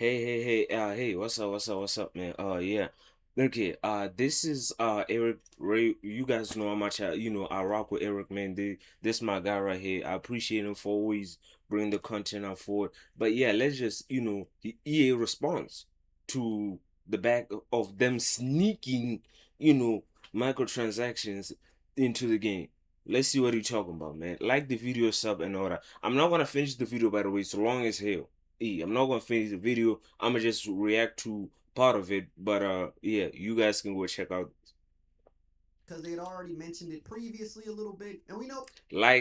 Hey, what's up, man? Yeah. Okay, this is Eric Ray. You guys know how much I rock with Eric, man. This my guy right here. I appreciate him for always bringing the content out forward. But yeah, let's just, EA response to the back of them sneaking, you know, microtransactions into the game. Let's see what he talking about, man. Like the video, sub, and all that. I'm not gonna finish the video, by the way. It's long as hell. I'm not gonna finish the video. I'm gonna just react to part of it. But yeah, you guys can go check out. because they had already mentioned it previously a little bit, and we know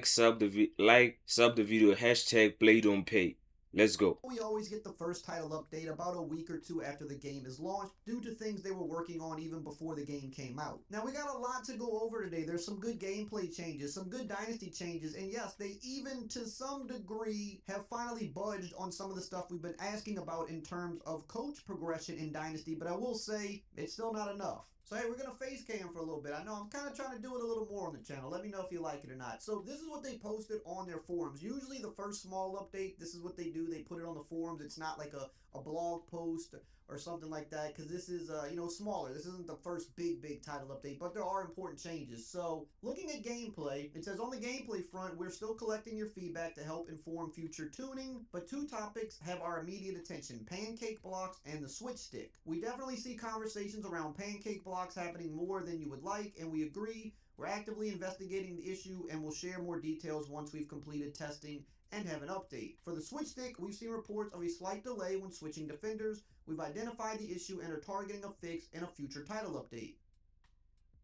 Sub the video. Hashtag play don't pay. Let's go. we always get the first title update about a week or two after the game is launched due to things they were working on even before the game came out. Now we got a lot to go over today. There's some good gameplay changes, some good dynasty changes, and yes, they even to some degree have finally budged on some of the stuff we've been asking about in terms of coach progression in dynasty, but I will say it's still not enough. So hey, we're gonna face cam for a little bit. I know I'm kind of trying to do it a little more on the channel. Let me know if you like it or not. So this is what they posted on their forums. Usually the first small update, this is what they do. They put it on the forums. It's not like a blog post or something like that because this is smaller. This isn't the first big title update, but there are important changes. So looking at gameplay, it says on the gameplay front, we're still collecting your feedback to help inform future tuning, but two topics have our immediate attention: pancake blocks and the switch stick. We definitely see conversations around pancake blocks happening more than you would like, and we agree. We're actively investigating the issue and will share more details once we've completed testing and have an update. For the switch stick, we've seen reports of a slight delay when switching defenders. We've identified the issue and are targeting a fix in a future title update.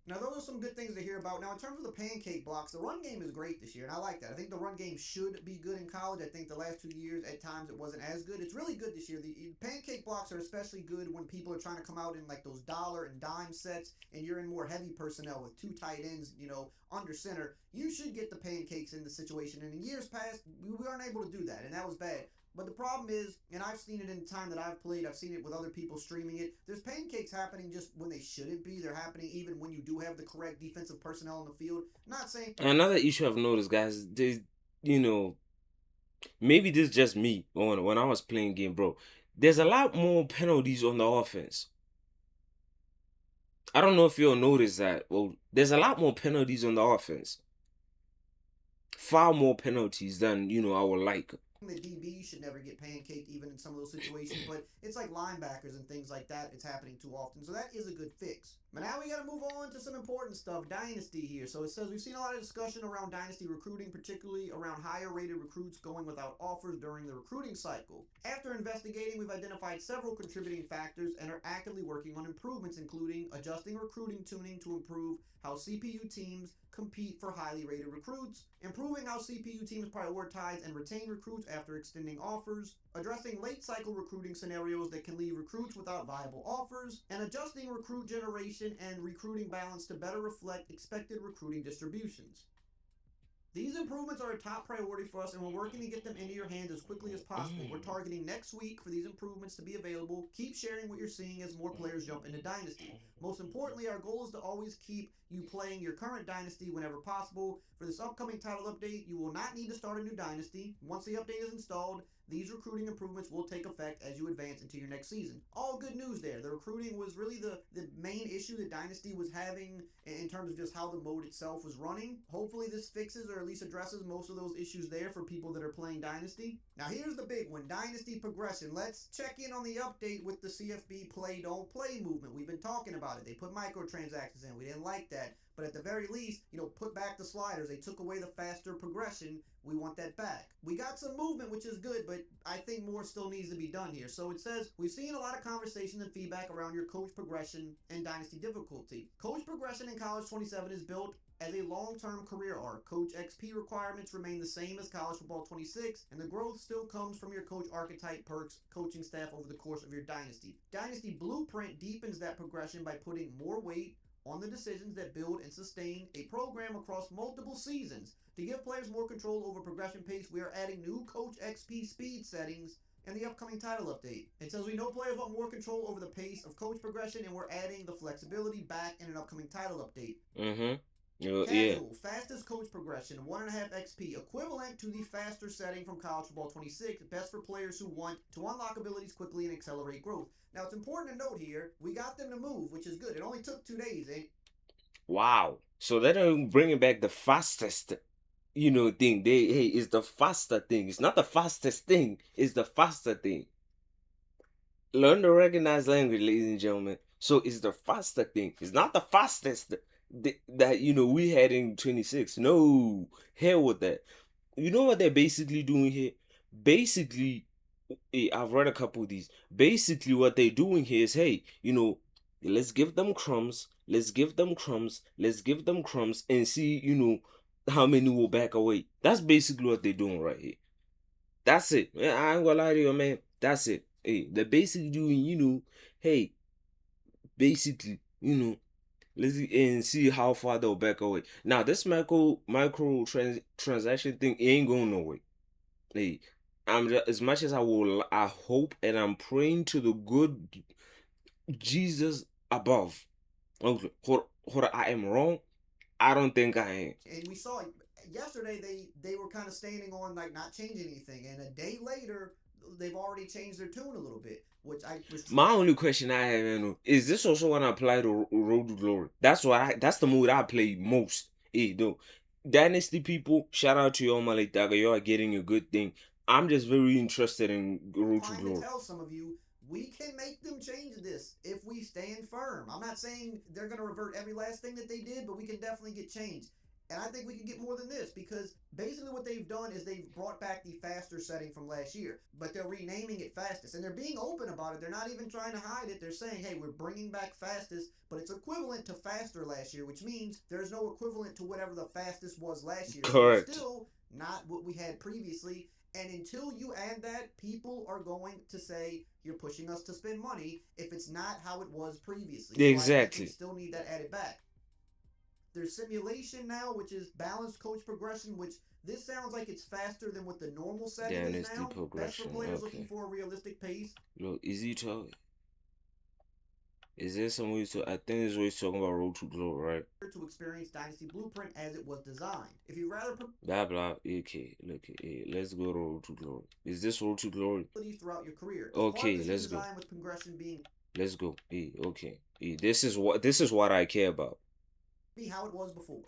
Now, those are some good things to hear about. Now, in terms of the pancake blocks, the run game is great this year, and I like that. I think the run game should be good in college. I think the last 2 years, at times, it wasn't as good. It's really good this year. The pancake blocks are especially good when people are trying to come out in like those dollar and dime sets, and you're in more heavy personnel with two tight ends, under center. You should get the pancakes in the situation. And in years past, we weren't able to do that, and that was bad. But the problem is, and I've seen it in the time that I've played, I've seen it with other people streaming it. There's pancakes happening just when they shouldn't be. They're happening even when you do have the correct defensive personnel on the field. Not saying Another issue I've noticed, guys, you know, maybe this is just me when I was playing game, bro. There's a lot more penalties on the offense. I don't know if you'll notice that. Well, there's a lot more penalties on the offense. Far more penalties than I would like. the DB should never get pancaked even in some of those situations, but it's like linebackers and things like that. It's happening too often, so that is a good fix. But now we got to move on to some important stuff. Dynasty here. So it says we've seen a lot of discussion around dynasty recruiting, particularly around higher rated recruits going without offers during the recruiting cycle. After investigating, we've identified several contributing factors and are actively working on improvements, including adjusting recruiting tuning to improve how CPU teams compete for highly rated recruits, improving how CPU teams prioritize and retain recruits after extending offers, addressing late cycle recruiting scenarios that can leave recruits without viable offers, and adjusting recruit generation and recruiting balance to better reflect expected recruiting distributions. These improvements are a top priority for us, and we're working to get them into your hands as quickly as possible. We're targeting next week for these improvements to be available. Keep sharing what you're seeing as more players jump into Dynasty. Most importantly, our goal is to always keep you playing your current Dynasty whenever possible. For this upcoming title update, you will not need to start a new Dynasty. Once the update is installed, these recruiting improvements will take effect as you advance into your next season. All good news there. The recruiting was really the main issue that Dynasty was having in terms of just how the mode itself was running. Hopefully this fixes or at least addresses most of those issues there for people that are playing Dynasty. Now here's the big one, Dynasty progression. Let's check in on the update with the CFB play don't play movement. We've been talking about it. They put microtransactions in. We didn't like that. But at the very least, put back the sliders. They took away the faster progression. We want that back. We got some movement, which is good, but I think more still needs to be done here. So it says, we've seen a lot of conversation and feedback around your coach progression and dynasty difficulty. Coach progression in College 27 is built as a long-term career arc. Coach XP requirements remain the same as College Football 26, and the growth still comes from your coach archetype perks, coaching staff over the course of your dynasty. Dynasty Blueprint deepens that progression by putting more weight on the decisions that build and sustain a program across multiple seasons. To give players more control over progression pace, we are adding new Coach XP speed settings in the upcoming title update. It says we know players want more control over the pace of coach progression, and we're adding the flexibility back in an upcoming title update. Mm-hmm. Yeah. Casual, fastest coach progression, 1.5 XP, equivalent to the faster setting from College Football 26, best for players who want to unlock abilities quickly and accelerate growth. Now, it's important to note here, we got them to move, which is good. It only took 2 days, and Wow. So they're bringing back the fastest, thing. Hey, it's the faster thing. It's not the fastest thing. It's the faster thing. Learn to recognize language, ladies and gentlemen. So it's the faster thing. It's not the fastest that we had in 26. No, hell with that. You know what they're basically doing here? Basically, I've read a couple of these. Basically, what they're doing here is, hey, let's give them crumbs. Let's give them crumbs. Let's give them crumbs and see, how many will back away. That's basically what they're doing right here. That's it. Yeah, I ain't gonna lie to you, man. That's it. Hey, they're basically doing, hey, basically, let's see and see how far they'll back away. Now, this transaction thing ain't going nowhere. Hey, I'm just, as much as I hope and I'm praying to the good Jesus above. Okay, I am wrong. I don't think I am. we saw yesterday they were kind of standing on like not changing anything, and a day later they've already changed their tune a little bit, which I was. My only question I have, is this also gonna apply to Road to Glory? That's the mode I play most. Hey, though, Dynasty people, shout out to y'all, Malik Daga. Y'all are getting a good thing. I'm just very interested in Road to Trying to Glory. tell some of you, we can make them change this if we stand firm. I'm not saying they're going to revert every last thing that they did, but we can definitely get change. And I think we can get more than this because basically what they've done is they've brought back the faster setting from last year, but they're renaming it fastest. And they're being open about it. They're not even trying to hide it. They're saying, hey, we're bringing back fastest, but it's equivalent to faster last year, which means there's no equivalent to whatever the fastest was last year. So it's Correct. still not what we had previously. And until you add that, people are going to say you're pushing us to spend money if it's not how it was previously. So I think we Exactly. still need that added back. There's simulation now, which is balanced coach progression, which this sounds like it's faster than what the normal setting is Dynasty now. Best for progression. players looking Okay. for a realistic pace. Look, is he talking? Is there some way to? I think this is what he's talking about Road to Glory, right? To experience Dynasty Blueprint as it was designed. If you rather Blah blah. Okay, look, let's go to Road to Glory. Is this Road to Glory? throughout your career, as part of Okay, this let's go. redesign with progression being Let's go. Okay. This is what I care about. be how it was before.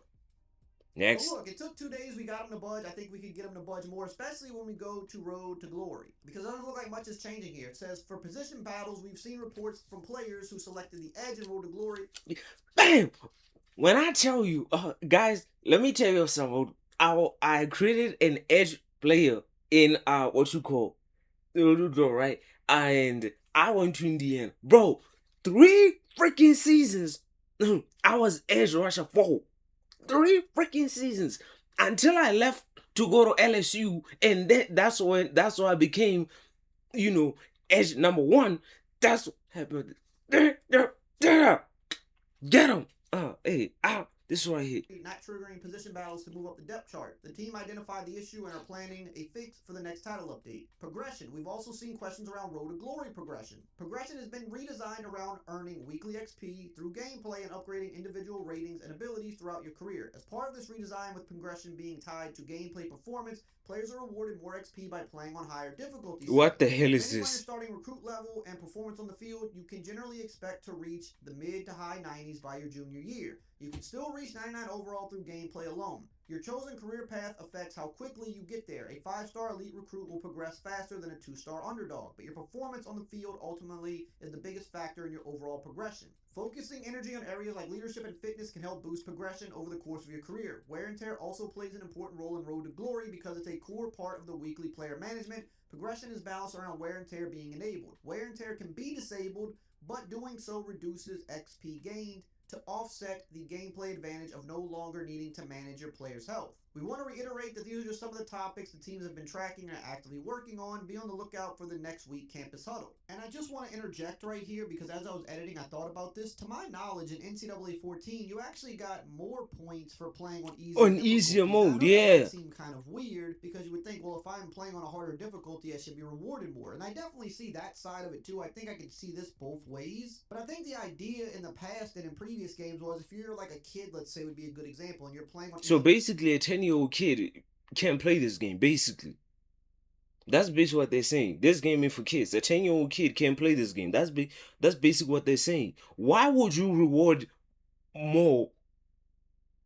So Next. look, it took 2 days. We got him to budge. I think we could get him to budge more, especially when we go to Road to Glory, because it doesn't look like much is changing here. It says for position battles, we've seen reports from players who selected the edge in Road to Glory. Bam! When I tell you, guys, let me tell you something. I created an edge player in what you call right, and I went to Indiana, bro. 3 freaking seasons. I was edge rusher for 3 freaking seasons until I left to go to LSU, and that's when I became, edge number one. That's what happened. Get him. Hey, this is what I hit. Not triggering position battles to move up the depth chart. The team identified the issue and are planning a fix for the next title update. Progression. We've also seen questions around Road to Glory progression. Progression has been redesigned around earning weekly XP through gameplay and upgrading individual ratings and abilities throughout your career. As part of this redesign, with progression being tied to gameplay performance, players are rewarded more XP by playing on higher difficulty settings. What the hell is Depending on your this? starting recruit level and performance on the field, you can generally expect to reach the mid to high 90s by your junior year. You can still reach 99 overall through gameplay alone. Your chosen career path affects how quickly you get there. A 5-star elite recruit will progress faster than a 2-star underdog, but your performance on the field ultimately is the biggest factor in your overall progression. Focusing energy on areas like leadership and fitness can help boost progression over the course of your career. Wear and tear also plays an important role in Road to Glory because it's a core part of the weekly player management. Progression is balanced around wear and tear being enabled. Wear and tear can be disabled, but doing so reduces XP gained to offset the gameplay advantage of no longer needing to manage your player's health. We want to reiterate that these are just some of the topics the teams have been tracking and are actively working on. Be on the lookout for the next week campus huddle. And I just want to interject right here because as I was editing, I thought about this. To my knowledge, in NCAA 14, you actually got more points for playing on easier On easier difficulties. And I mode, know that might yeah. seem kind of weird because you would think, well, if I'm playing on a harder difficulty, I should be rewarded more. And I definitely see that side of it too. I think I can see this both ways. But I think the idea in the past and in previous games was if you're like a kid, let's say, would be a good example, and you're playing on So easy. basically, a 10-year-old kid can't play this game. Basically, that's basically what they're saying. This game is for kids. A 10-year-old kid can't play this game. That's basically what they're saying. Why would you reward more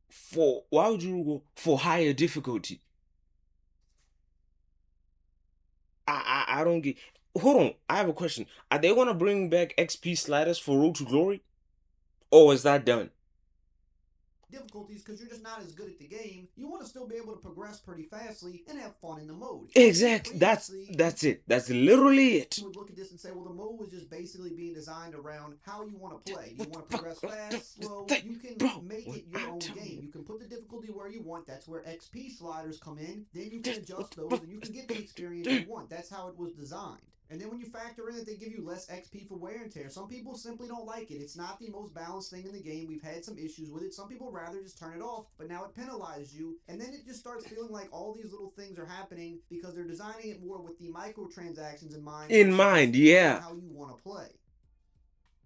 for? Why would you reward for higher difficulty? I don't get. Hold on, I have a question. Are they gonna bring back XP sliders for Road to Glory, or is that done? Difficulties because you're just not as good at the game. You want to still be able to progress pretty fastly and have fun in the mode. And I think Exactly. previously That's it. That's literally you it. would look at this and say, well, the mode was just basically being designed around how you want to play. Do you want to progress fast, slow? You can Bro, make what it your I'm own telling game. you. You can put the difficulty where you want. That's where XP sliders come in. Then you can adjust those and you can get the experience you want. That's how it was designed. And then when you factor in that they give you less XP for wear and tear, some people simply don't like it. It's not the most balanced thing in the game. We've had some issues with it. Some people rather just turn it off, but now it penalizes you. And then it just starts feeling like all these little things are happening because they're designing it more with the microtransactions in mind In versus mind, just playing yeah. how you want to play.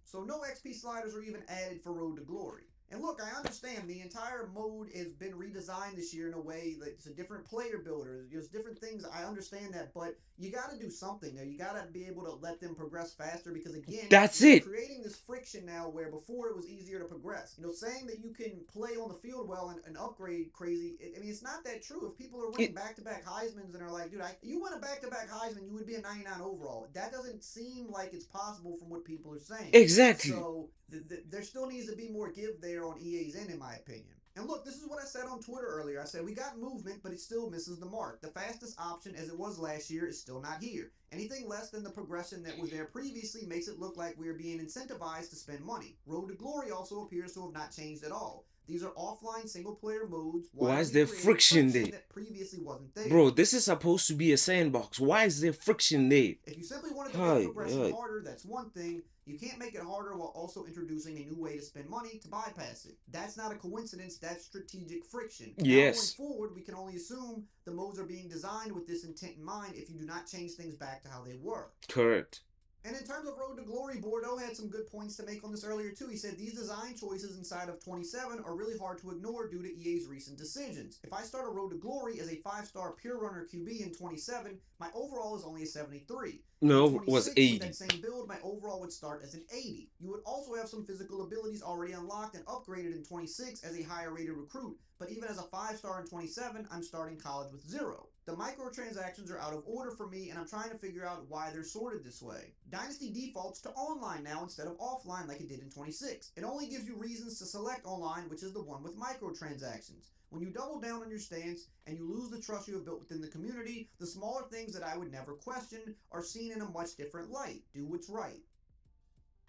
So no XP sliders are even added for Road to Glory. And look, I understand the entire mode has been redesigned this year in a way that it's a different player builder. There's different things. I understand that, but you got to do something there. You got to be able to let them progress faster because again, That's you're it. creating this friction now where before it was easier to progress. Saying that you can play on the field well and upgrade crazy. I mean, it's not that true. If people are winning It back-to-back Heisman's and are like, dude, you win a back-to-back Heisman, you would be a 99 overall. That doesn't seem like it's possible from what people are saying. exactly. So there still needs to be more give there on EA's end, in my opinion. And look, this is what I said on Twitter earlier. I said we got movement, but it still misses the mark. The fastest option, as it was last year, is still not here. Anything less than the progression that was there previously makes it look like we are being incentivized to spend money. Road to Glory also appears to have not changed at all. These are offline single player modes. Why Why are is we there creating friction there? friction that previously wasn't there? Bro, this is supposed to be a sandbox. Why is there friction there? If you simply wanted to make Hi, progression hi. harder, that's one thing. You can't make it harder while also introducing a new way to spend money to bypass it. That's not a coincidence, that's strategic friction. Now going Yes, forward, we can only assume the modes are being designed with this intent in mind if you do not change things back to how they were. correct. And in terms of Road to Glory, Bordeaux had some good points to make on this earlier too. He said these design choices inside of 27 are really hard to ignore due to EA's recent decisions. If I start a Road to Glory as a 5-star pure runner QB in 27, my overall is only a 73. In No, it was 26, with that 80. same build, my overall would start as an 80. You would also have some physical abilities already unlocked and upgraded in 26 as a higher rated recruit, but even as a 5-star in 27, I'm starting college with 0. The microtransactions are out of order for me, and I'm trying to figure out why they're sorted this way. Dynasty defaults to online now instead of offline like it did in 26. It only gives you reasons to select online, which is the one with microtransactions. When you double down on your stance and you lose the trust you have built within the community, the smaller things that I would never question are seen in a much different light. Do what's right.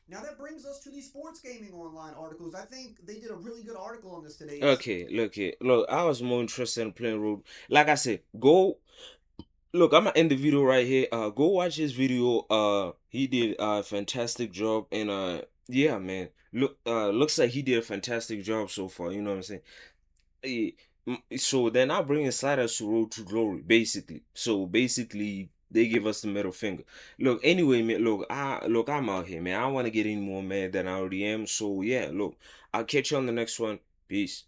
Now that brings us to the sports gaming online articles. I think they did a really good article on this today. Okay, look here. Look, I was more interested in playing road. Like I said, go look, I'm gonna end the video right here. Go watch his video. He did a fantastic job, and yeah, man. Looks like he did a fantastic job so far. You know what I'm saying? Eh, So they're not bringing sliders to Road to Glory, basically. So basically, they give us the middle finger. Look, anyway, man. Look, I'm out here, man. I don't want to get any more mad than I already am. So yeah, look, I'll catch you on the next one. Peace.